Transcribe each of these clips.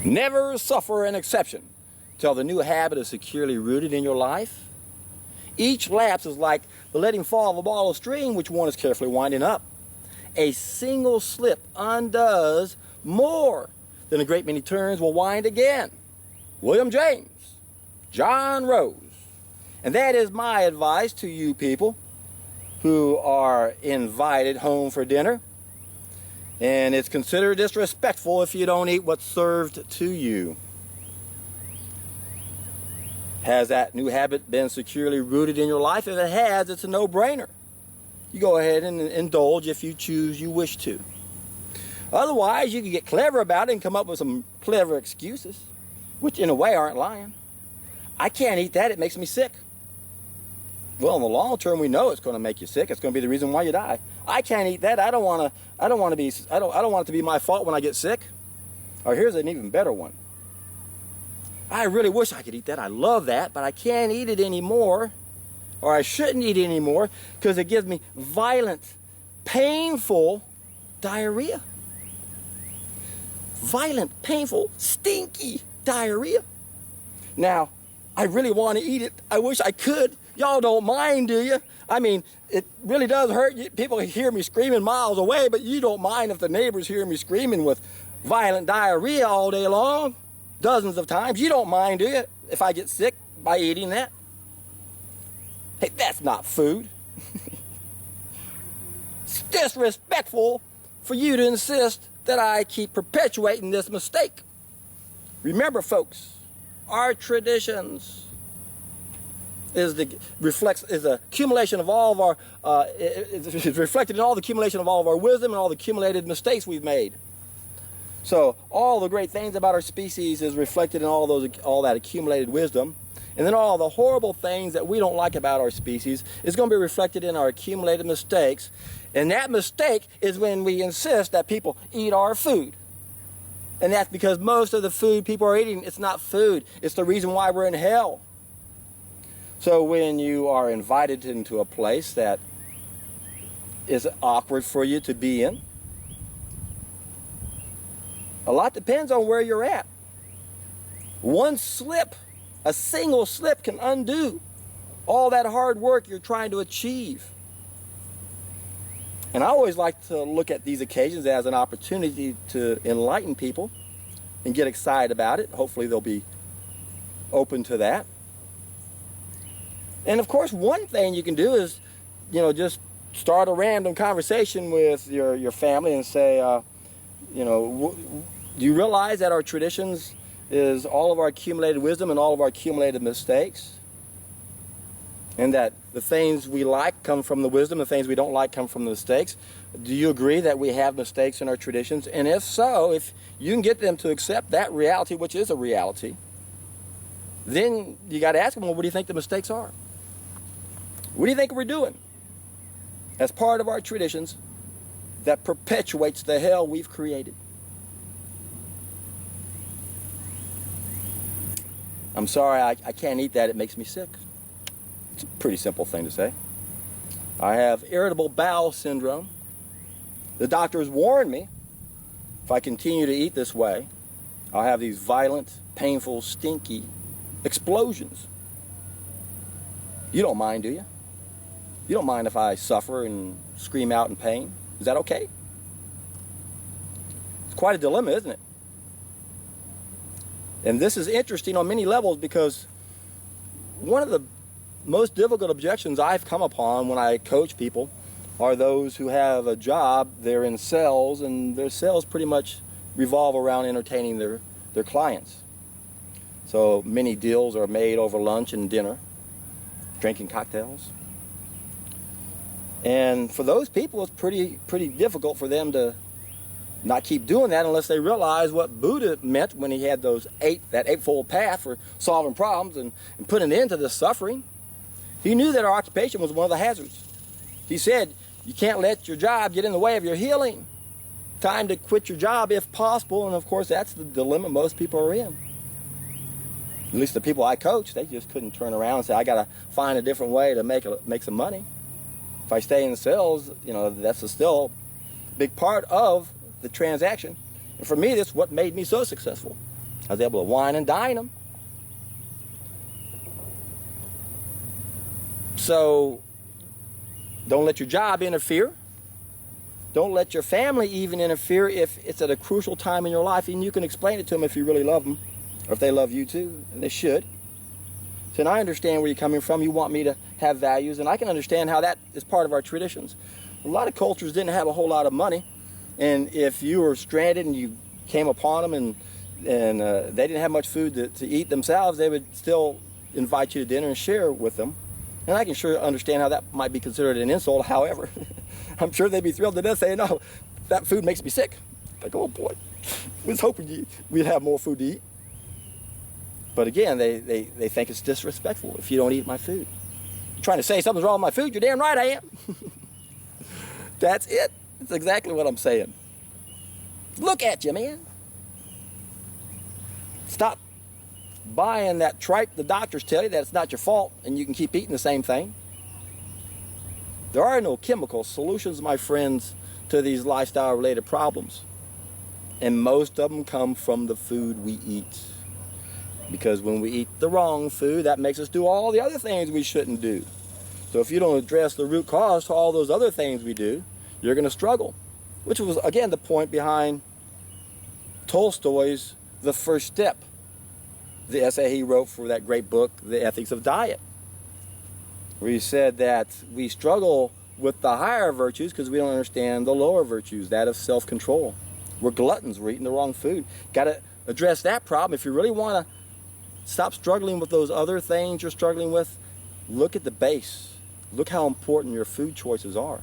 Never suffer an exception till the new habit is securely rooted in your life. Each lapse is like the letting fall of a ball of string which one is carefully winding up. A single slip undoes more than a great many turns will wind again. William James, John Rose. And that is my advice to you people who are invited home for dinner. And it's considered disrespectful if you don't eat what's served to you. Has that new habit been securely rooted in your life? If it has, it's a no-brainer. You go ahead and indulge if you choose, you wish to. Otherwise, you can get clever about it and come up with some clever excuses, which in a way aren't lying. I can't eat that, it makes me sick. Well, in the long term, we know it's going to make you sick. It's going to be the reason why you die. I can't eat that. I don't want it to be my fault when I get sick. Or here's an even better one. I really wish I could eat that. I love that, but I can't eat it anymore. Or I shouldn't eat it anymore because it gives me violent, painful diarrhea. Violent, painful, stinky diarrhea. Now, I really want to eat it. I wish I could. Y'all don't mind, do you? I mean, it really does hurt. People hear me screaming miles away, but you don't mind if the neighbors hear me screaming with violent diarrhea all day long, dozens of times. You don't mind, do you, if I get sick by eating that? Hey, that's not food. It's disrespectful for you to insist that I keep perpetuating this mistake. Remember, folks, our traditions is a accumulation of all of our it's reflected in all the accumulation of all of our wisdom and all the accumulated mistakes we've made. So all the great things about our species is reflected in all that accumulated wisdom, and then all the horrible things that we don't like about our species is going to be reflected in our accumulated mistakes. And that mistake is when we insist that people eat our food. And that's because most of the food people are eating, it's not food. It's the reason why we're in hell. So when you are invited into a place that is awkward for you to be in, a lot depends on where you're at. One slip, a single slip can undo all that hard work you're trying to achieve. And I always like to look at these occasions as an opportunity to enlighten people and get excited about it. Hopefully they'll be open to that. And of course, one thing you can do is, just start a random conversation with your family and say, do you realize that our traditions is all of our accumulated wisdom and all of our accumulated mistakes? And that the things we like come from the wisdom, the things we don't like come from the mistakes. Do you agree that we have mistakes in our traditions? And if so, if you can get them to accept that reality, which is a reality, then you got to ask them, well, what do you think the mistakes are? What do you think we're doing as part of our traditions that perpetuates the hell we've created? I'm sorry, I can't eat that. It makes me sick. It's a pretty simple thing to say. I have irritable bowel syndrome. The doctors warned me if I continue to eat this way, I'll have these violent, painful, stinky explosions. You don't mind, do you? You don't mind if I suffer and scream out in pain? Is that okay? It's quite a dilemma, isn't it? And this is interesting on many levels because one of the most difficult objections I've come upon when I coach people are those who have a job, they're in sales, and their sales pretty much revolve around entertaining their clients. So many deals are made over lunch and dinner, drinking cocktails. And for those people, it's pretty difficult for them to not keep doing that unless they realize what Buddha meant when he had that eightfold path for solving problems and putting an end to the suffering. He knew that our occupation was one of the hazards. He said, you can't let your job get in the way of your healing. Time to quit your job if possible, and of course that's the dilemma most people are in. At least the people I coach, they just couldn't turn around and say, I got to find a different way to make some money. If I stay in sales, that's still a big part of the transaction. And for me, that's what made me so successful. I was able to wine and dine them. So don't let your job interfere. Don't let your family even interfere if it's at a crucial time in your life, and you can explain it to them if you really love them, or if they love you too, and they should. So, and I understand where you're coming from. You want me to have values, and I can understand how that is part of our traditions. A lot of cultures didn't have a whole lot of money, and if you were stranded and you came upon them and they didn't have much food to eat themselves, they would still invite you to dinner and share with them. And I can sure understand how that might be considered an insult. However, I'm sure they'd be thrilled to death saying, no, that food makes me sick. Like, oh boy, we was hoping we'd have more food to eat. But again, they think it's disrespectful if you don't eat my food. You're trying to say something's wrong with my food? You're damn right I am. That's it. That's exactly what I'm saying. Look at you, man. Stop buying that tripe the doctors tell you that it's not your fault and you can keep eating the same thing. There are no chemical solutions, my friends, to these lifestyle-related problems. And most of them come from the food we eat. Because when we eat the wrong food, that makes us do all the other things we shouldn't do. So if you don't address the root cause to all those other things we do, you're going to struggle. Which was, again, the point behind Tolstoy's The First Step, the essay he wrote for that great book, The Ethics of Diet, where he said that we struggle with the higher virtues because we don't understand the lower virtues, that of self-control. We're gluttons. We're eating the wrong food. Got to address that problem. If you really want to stop struggling with those other things you're struggling with, look at the base. Look how important your food choices are.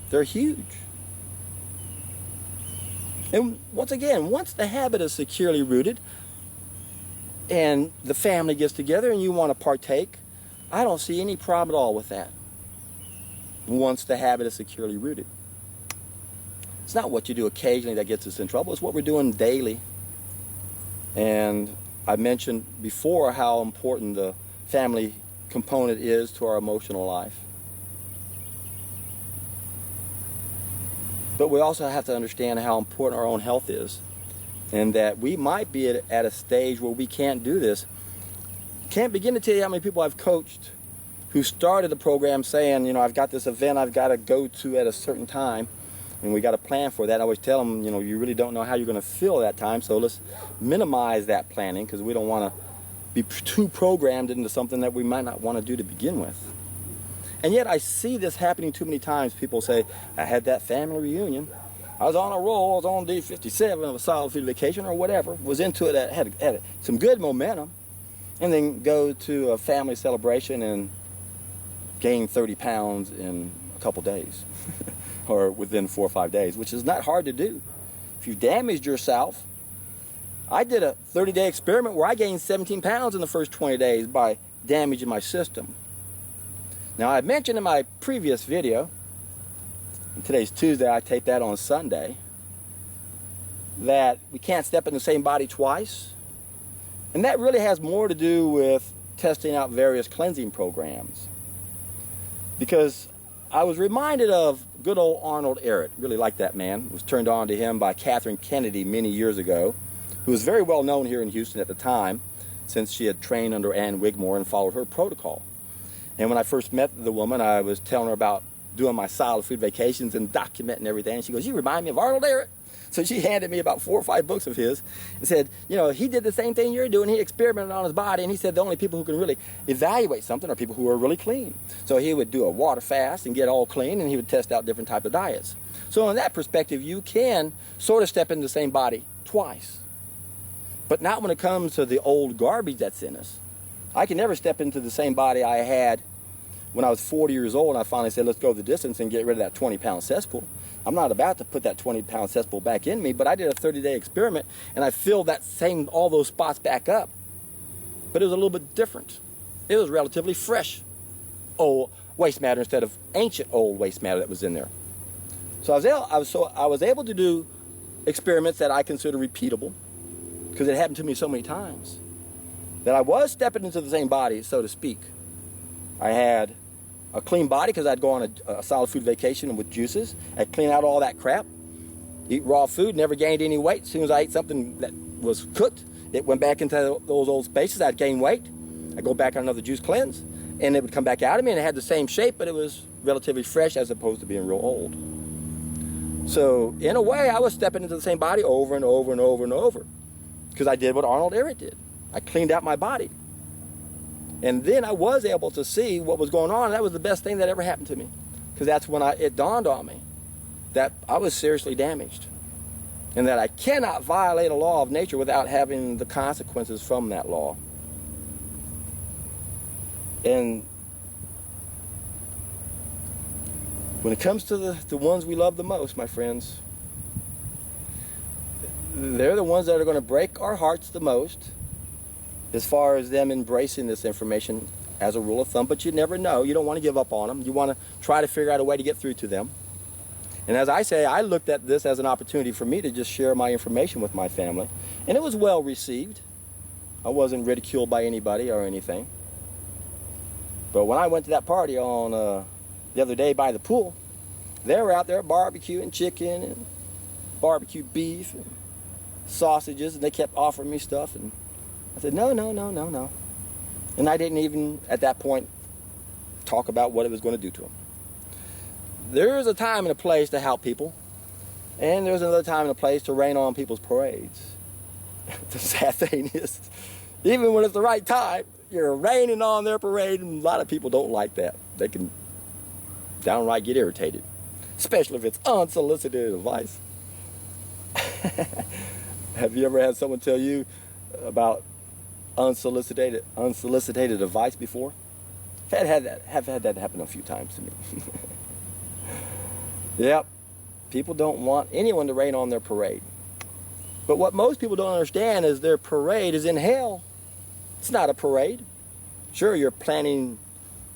They're huge. And once again, once the habit is securely rooted and the family gets together and you want to partake, I don't see any problem at all with that. Once the habit is securely rooted. It's not what you do occasionally that gets us in trouble. It's what we're doing daily. And I mentioned before how important the family component is to our emotional life. But we also have to understand how important our own health is, and that we might be at a stage where we can't do this. Can't begin to tell you how many people I've coached who started the program saying, you know, I've got this event I've got to go to at a certain time, and we got to plan for that. I always tell them, you know, you really don't know how you're going to fill that time, so let's minimize that planning because we don't want to be too programmed into something that we might not want to do to begin with. And yet I see this happening too many times. People say, I had that family reunion. I was on a roll. I was on day 57 of a solid food vacation or whatever. Was into it, had some good momentum. And then go to a family celebration and gain 30 pounds in a couple days. Or within 4 or 5 days, which is not hard to do. If you damaged yourself, I did a 30-day experiment where I gained 17 pounds in the first 20 days by damaging my system. Now, I mentioned in my previous video, and today's Tuesday, I taped that on Sunday, that we can't step in the same body twice. And that really has more to do with testing out various cleansing programs. Because I was reminded of good old Arnold Ehret. Really liked that man. Was turned on to him by Catherine Kennedy many years ago, who was very well known here in Houston at the time, since she had trained under Ann Wigmore and followed her protocol. And when I first met the woman, I was telling her about doing my solid food vacations and documenting everything. And she goes, you remind me of Arnold Ehret. So she handed me about 4 or 5 books of his and said, you know, he did the same thing you're doing. He experimented on his body, and he said the only people who can really evaluate something are people who are really clean. So he would do a water fast and get all clean, and he would test out different types of diets. So in that perspective, you can sort of step into the same body twice. But not when it comes to the old garbage that's in us. I can never step into the same body I had when I was 40 years old, and I finally said, let's go the distance and get rid of that 20-pound cesspool. I'm not about to put that 20-pound cesspool back in me, but I did a 30-day experiment, and I filled all those spots back up. But it was a little bit different. It was relatively fresh old waste matter instead of ancient old waste matter that was in there. So I was able to do experiments that I consider repeatable, because it happened to me so many times, that I was stepping into the same body, so to speak. I had a clean body because I'd go on a solid food vacation with juices. I'd clean out all that crap, eat raw food, never gained any weight. As soon as I ate something that was cooked, it went back into those old spaces. I'd gain weight. I'd go back on another juice cleanse, and it would come back out of me, and it had the same shape, but it was relatively fresh as opposed to being real old. So in a way, I was stepping into the same body over and over and over and over, because I did what Arnold Ehret did. I cleaned out my body. And then I was able to see what was going on, and that was the best thing that ever happened to me, because that's when it dawned on me that I was seriously damaged, and that I cannot violate a law of nature without having the consequences from that law. And when it comes to the ones we love the most, my friends, they're the ones that are going to break our hearts the most as far as them embracing this information as a rule of thumb. But you never know. You don't want to give up on them. You want to try to figure out a way to get through to them. And as I say, I looked at this as an opportunity for me to just share my information with my family. And it was well received. I wasn't ridiculed by anybody or anything. But when I went to that party on the other day by the pool, they were out there barbecuing chicken and barbecue beef and sausages, and they kept offering me stuff, and I said, no. And I didn't even, at that point, talk about what it was going to do to them. There's a time and a place to help people, and there's another time and a place to rain on people's parades. The sad thing is, even when it's the right time, you're raining on their parade, and a lot of people don't like that. They can downright get irritated, especially if it's unsolicited advice. Have you ever had someone tell you about unsolicited advice before? I've had that happen a few times to me. Yep, people don't want anyone to rain on their parade. But what most people don't understand is their parade is in hell. It's not a parade. Sure, you're planting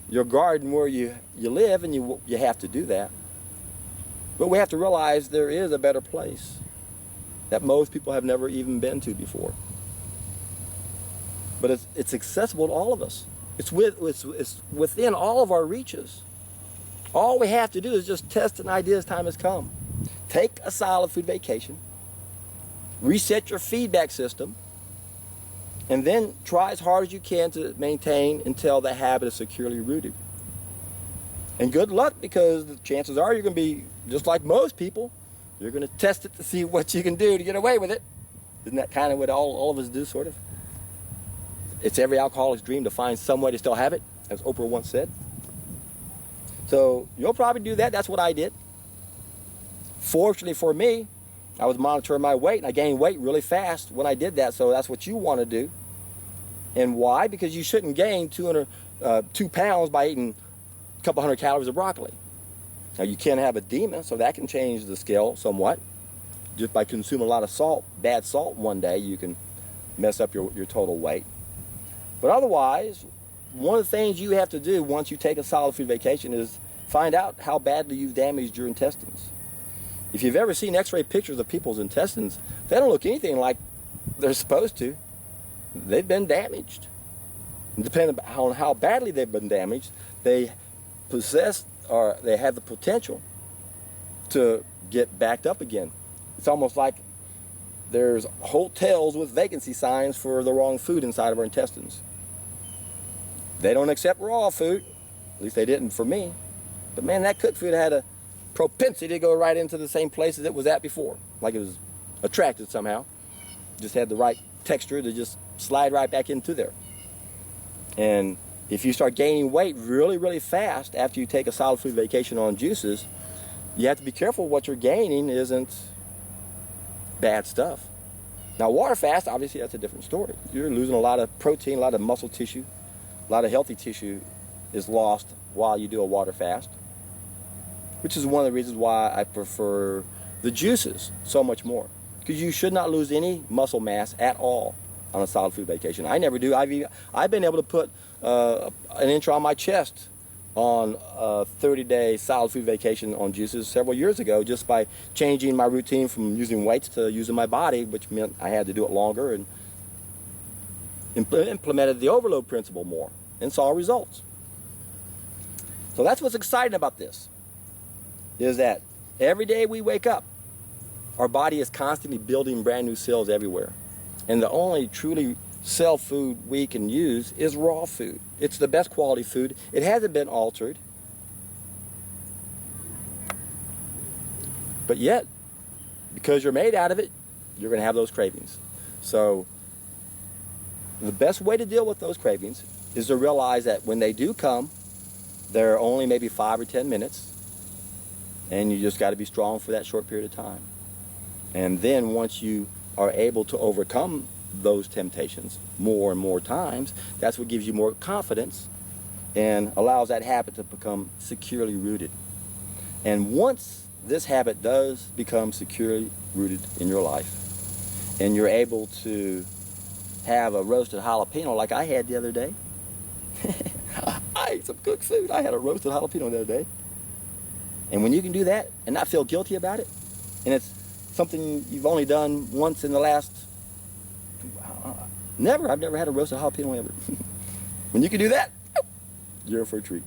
your garden where you live, and you have to do that. But we have to realize there is a better place that most people have never even been to before. But it's accessible to all of us. It's within all of our reaches. All we have to do is just test an idea as time has come. Take a solid food vacation, reset your feedback system, and then try as hard as you can to maintain until the habit is securely rooted. And good luck, because the chances are you're going to be just like most people. You're going to test it to see what you can do to get away with it. Isn't that kind of what all of us do, sort of? It's every alcoholic's dream to find some way to still have it, as Oprah once said. So you'll probably do that. That's what I did. Fortunately for me, I was monitoring my weight, and I gained weight really fast when I did that. So that's what you want to do. And why? Because you shouldn't gain 2 pounds by eating a couple hundred calories of broccoli. Now, you can have edema, so that can change the scale somewhat. Just by consuming a lot of salt, bad salt one day, you can mess up your total weight. But otherwise, one of the things you have to do once you take a solid food vacation is find out how badly you've damaged your intestines. If you've ever seen x-ray pictures of people's intestines, they don't look anything like they're supposed to. They've been damaged. And depending on how badly they've been damaged, they possess, or they have the potential to get backed up again. It's almost like there's hotels with vacancy signs for the wrong food inside of our intestines. They don't accept raw food. At least they didn't for me. But man, that cooked food had a propensity to go right into the same places it was at before. Like it was attracted somehow. Just had the right texture to just slide right back into there. And if you start gaining weight really, really fast after you take a solid food vacation on juices, you have to be careful what you're gaining isn't bad stuff. Now, water fast, obviously, that's a different story. You're losing a lot of protein, a lot of muscle tissue, a lot of healthy tissue is lost while you do a water fast, which is one of the reasons why I prefer the juices so much more, because you should not lose any muscle mass at all on a solid food vacation. I never do. I've been able to put an inch on my chest on a 30-day solid food vacation on juices several years ago, just by changing my routine from using weights to using my body, which meant I had to do it longer, and implemented the overload principle more and saw results. So that's what's exciting about this, is that every day we wake up, our body is constantly building brand new cells everywhere. And the only truly cell food we can use is raw food. It's the best quality food. It hasn't been altered. But yet, because you're made out of it, you're going to have those cravings. So the best way to deal with those cravings is to realize that when they do come, they're only maybe 5 or 10 minutes, and you just got to be strong for that short period of time. And then once you are able to overcome those temptations more and more times, that's what gives you more confidence and allows that habit to become securely rooted. And once this habit does become securely rooted in your life, and you're able to have a roasted jalapeno like I had the other day. I ate some cooked food. I had a roasted jalapeno the other day. And when you can do that and not feel guilty about it, and it's something you've only done once in the last, I've never had a roasted jalapeno ever. When you can do that, you're in for a treat.